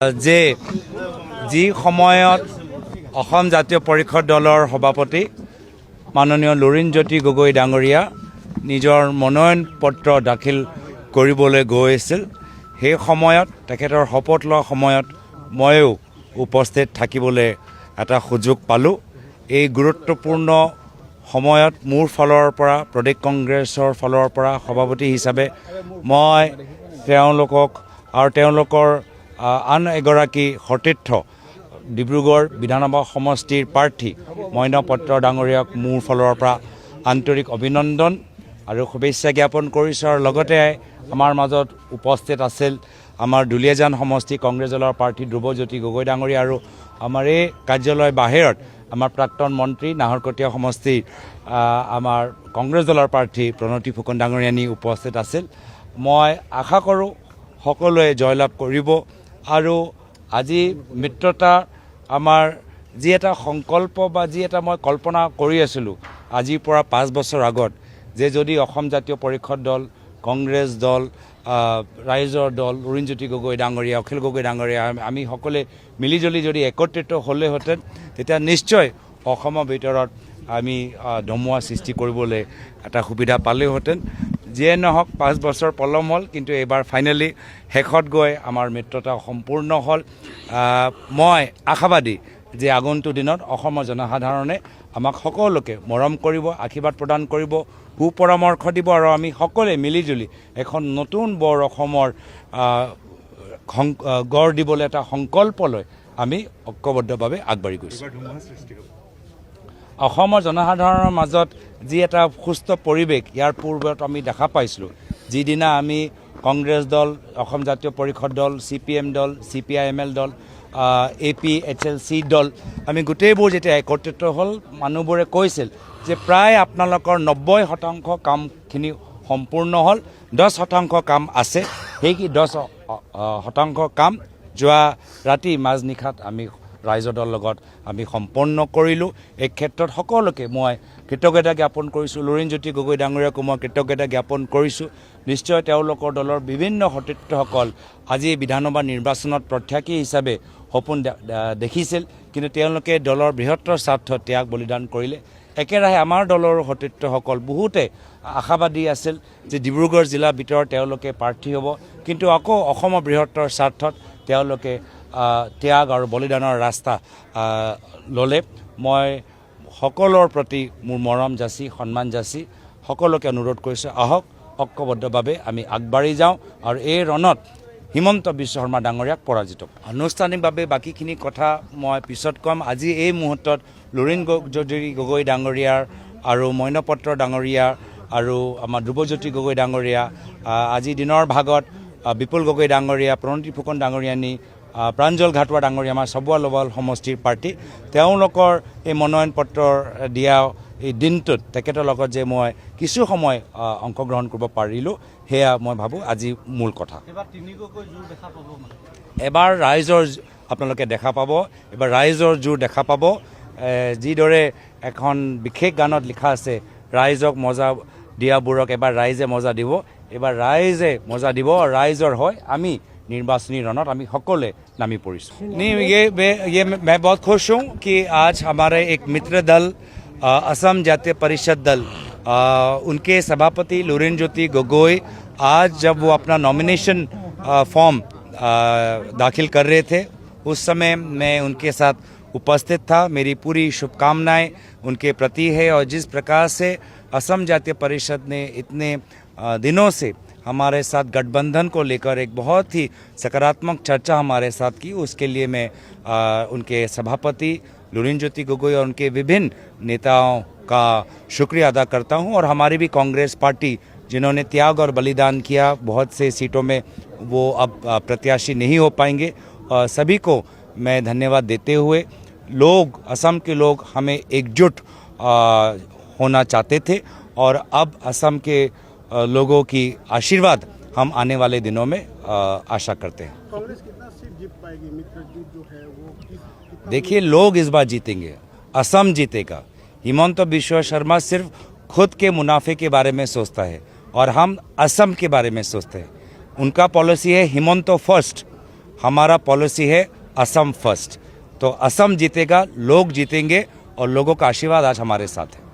যে যি সময়ত অসম জাতীয় পৰিষদ দলৰ সভাপতি মাননীয় লুৰিণজ্যোতি গগৈ ডাঙৰীয়া নিজৰ মনোনয়ন পত্ৰ দাখিল কৰিবলৈ গৈ আছিল, সেই সময়ত তেখেতৰ শপত লোৱা সময়ত ময়ো উপস্থিত থাকিবলৈ এটা সুযোগ পালোঁ। এই গুৰুত্বপূৰ্ণ সময়ত মোৰ ফালৰ পৰা প্ৰদেশ কংগ্ৰেছৰ ফালৰ পৰা সভাপতি হিচাপে মই তেওঁলোকক আৰু তেওঁলোকৰ আন এগৰাকী সতীৰ্থ ডিব্ৰুগড় বিধানসভা সমষ্টিৰ প্ৰাৰ্থী মইনা পত্ৰ ডাঙৰীয়াক মোৰ ফালৰ পৰা আন্তৰিক অভিনন্দন আৰু শুভেচ্ছা জ্ঞাপন কৰিছোঁ। আৰু লগতে আমাৰ মাজত উপস্থিত আছিল আমাৰ দুলীয়াজান সমষ্টি কংগ্ৰেছ দলৰ প্ৰাৰ্থী ধ্ৰুৱজ্যোতি গগৈ ডাঙৰীয়া আৰু আমাৰ এই কাৰ্যালয় বাহিৰত আমাৰ প্ৰাক্তন মন্ত্ৰী নাহৰকটীয়া সমষ্টিৰ আমাৰ কংগ্ৰেছ দলৰ প্ৰাৰ্থী প্ৰণতি ফুকন ডাঙৰীয়ানী উপস্থিত আছিল। মই আশা কৰোঁ সকলোৱে জয়লাভ কৰিব আৰু আজি মিত্ৰতা আমাৰ যি এটা সংকল্প বা যি এটা মই কল্পনা কৰি আছিলোঁ আজিৰ পৰা 5 বছৰ আগত, যে যদি অসম জাতীয় পৰিষদ দল, কংগ্ৰেছ দল, ৰাইজৰ দল, লুৰিণজ্যোতি গগৈ ডাঙৰীয়া, অখিল গগৈ ডাঙৰীয়া আমি সকলোৱে মিলিজুলি যদি একত্ৰিত হ'লেহেঁতেন, তেতিয়া নিশ্চয় অসমৰ ভিতৰত আমি ধুমুহা সৃষ্টি কৰিবলৈ এটা সুবিধা পালেহেঁতেন। যিয়ে নহওক 5 বছৰ পলম হ'ল, কিন্তু এইবাৰ ফাইনেলি শেষত গৈ আমাৰ মিত্ৰতা সম্পূৰ্ণ হ'ল। মই আশাবাদী যে আগন্তুক দিনত অসমৰ জনসাধাৰণে আমাক সকলোকে মৰম কৰিব, আশীৰ্বাদ প্ৰদান কৰিব, সুপৰামৰ্শ দিব আৰু আমি সকলোৱে মিলিজুলি এখন নতুন বৰ অসমৰ গঢ় দিবলৈ এটা সংকল্প লৈ আমি ঐক্যবদ্ধভাৱে আগবাঢ়ি গৈছোঁ। অসমৰ জনসাধাৰণৰ মাজত যি এটা সুস্থ পৰিৱেশ ইয়াৰ পূৰ্বত আমি দেখা পাইছিলোঁ, যিদিনা আমি কংগ্ৰেছ দল, অসম জাতীয় পৰিষদ দল, CPM দল, CPIML দল, APHLC দল, আমি গোটেইবোৰ যেতিয়া একত্ৰিত হ'ল, মানুহবোৰে কৈছিল যে প্ৰায় আপোনালোকৰ 90% কামখিনি সম্পূৰ্ণ হ'ল, 10% কাম আছে। সেই 10% কাম যোৱা ৰাতি মাজনিশাত আমি ৰাইজৰ দলৰ লগত আমি সম্পন্ন কৰিলোঁ। এই ক্ষেত্ৰত সকলোকে মই কৃতজ্ঞতা জ্ঞাপন কৰিছোঁ। লুৰিণজ্যোতি গগৈ ডাঙৰীয়াকো মই কৃতজ্ঞতা জ্ঞাপন কৰিছোঁ। নিশ্চয় তেওঁলোকৰ দলৰ বিভিন্ন সতীৰ্থসকল আজি বিধানসভা নিৰ্বাচনত প্ৰত্যাশী হিচাপে সপোন দেখিছিল, কিন্তু তেওঁলোকে দলৰ বৃহত্তৰ স্বাৰ্থত ত্যাগ বলিদান কৰিলে। একেৰাহে আমাৰ দলৰ সতীৰ্থসকল বহুতে আশাবাদী আছিল যে ডিব্ৰুগড় জিলাৰ ভিতৰত তেওঁলোকে প্ৰাৰ্থী হ'ব, কিন্তু আকৌ অসমৰ বৃহত্তৰ স্বাৰ্থত তেওঁলোকে ত্যাগ আৰু বলিদানৰ ৰাস্তা ল'লে। মই সকলোৰ প্ৰতি মোৰ মৰম যাচি, সন্মান যাচি সকলোকে অনুৰোধ কৰিছোঁ, আহক ঐক্যবদ্ধভাৱে আমি আগবাঢ়ি যাওঁ আৰু এই ৰণত হিমন্ত বিশ্ব শৰ্মা ডাঙৰীয়াক পৰাজিত। আনুষ্ঠানিকভাৱে বাকীখিনি কথা মই পিছত ক'ম। আজি এই মুহূৰ্তত লুৰিণজ্যোতি গগৈ ডাঙৰীয়াৰ আৰু মইনা পত্ৰ ডাঙৰীয়া আৰু আমাৰ ধ্ৰুৱজ্যোতি গগৈ ডাঙৰীয়া, আজি দিনৰ ভাগত বিপুল গগৈ ডাঙৰীয়া, প্ৰণতি ফুকন ডাঙৰীয়ানী, প্ৰাঞ্জল ঘাটোৱা ডাঙৰীয়া আমাৰ চবুৱা লৱাল সমষ্টিৰ প্ৰাৰ্থী, তেওঁলোকৰ এই মনোনয়ন পত্ৰ দিয়া এই দিনটোত তেখেতৰ লগত যে মই কিছু সময় অংশগ্ৰহণ কৰিব পাৰিলোঁ, সেয়া মই ভাবোঁ আজি মূল কথা। এবাৰ ৰাইজৰ আপোনালোকে দেখা পাব, এবাৰ ৰাইজৰ জোৰ দেখা পাব। যিদৰে এখন বিশেষ গানত লিখা আছে, ৰাইজক মজা দিয়াবোৰক এবাৰ ৰাইজে মজা দিব, এবাৰ ৰাইজে মজা দিব, ৰাইজৰ হয় আমি निर्वाचनी रणत हम সকলে नामी पड़ीस। नहीं, ये मैं बहुत खुश हूँ कि आज हमारे एक मित्र दल असम जातीय परिषद दल उनके सभापति लुरिणज्योति गगोई आज जब वो अपना नॉमिनेशन फॉर्म दाखिल कर रहे थे, उस समय मैं उनके साथ उपस्थित था। मेरी पूरी शुभकामनाएं उनके प्रति है और जिस प्रकार से असम जातीय परिषद ने इतने दिनों से हमारे साथ गठबंधन को लेकर एक बहुत ही सकारात्मक चर्चा हमारे साथ की, उसके लिए मैं उनके सभापति लुरिणज्योति गगोई और उनके विभिन्न नेताओं का शुक्रिया अदा करता हूं। और हमारी भी कांग्रेस पार्टी जिन्होंने त्याग और बलिदान किया, बहुत से सीटों में वो अब प्रत्याशी नहीं हो पाएंगे, सभी को मैं धन्यवाद देते हुए, लोग असम के लोग हमें एकजुट होना चाहते थे और अब असम के लोगों की आशीर्वाद हम आने वाले दिनों में आशा करते हैं। कांग्रेस कितना सीट जीत पाएगी? मित्र जो है वो देखिए, लोग इस बार जीतेंगे, असम जीतेगा। हिमंत बिश्व शर्मा सिर्फ खुद के मुनाफे के बारे में सोचता है और हम असम के बारे में सोचते हैं। उनका पॉलिसी है हिमंतो फर्स्ट, हमारा पॉलिसी है असम फर्स्ट। तो असम जीतेगा, लोग जीतेंगे और लोगों का आशीर्वाद आज हमारे साथ है।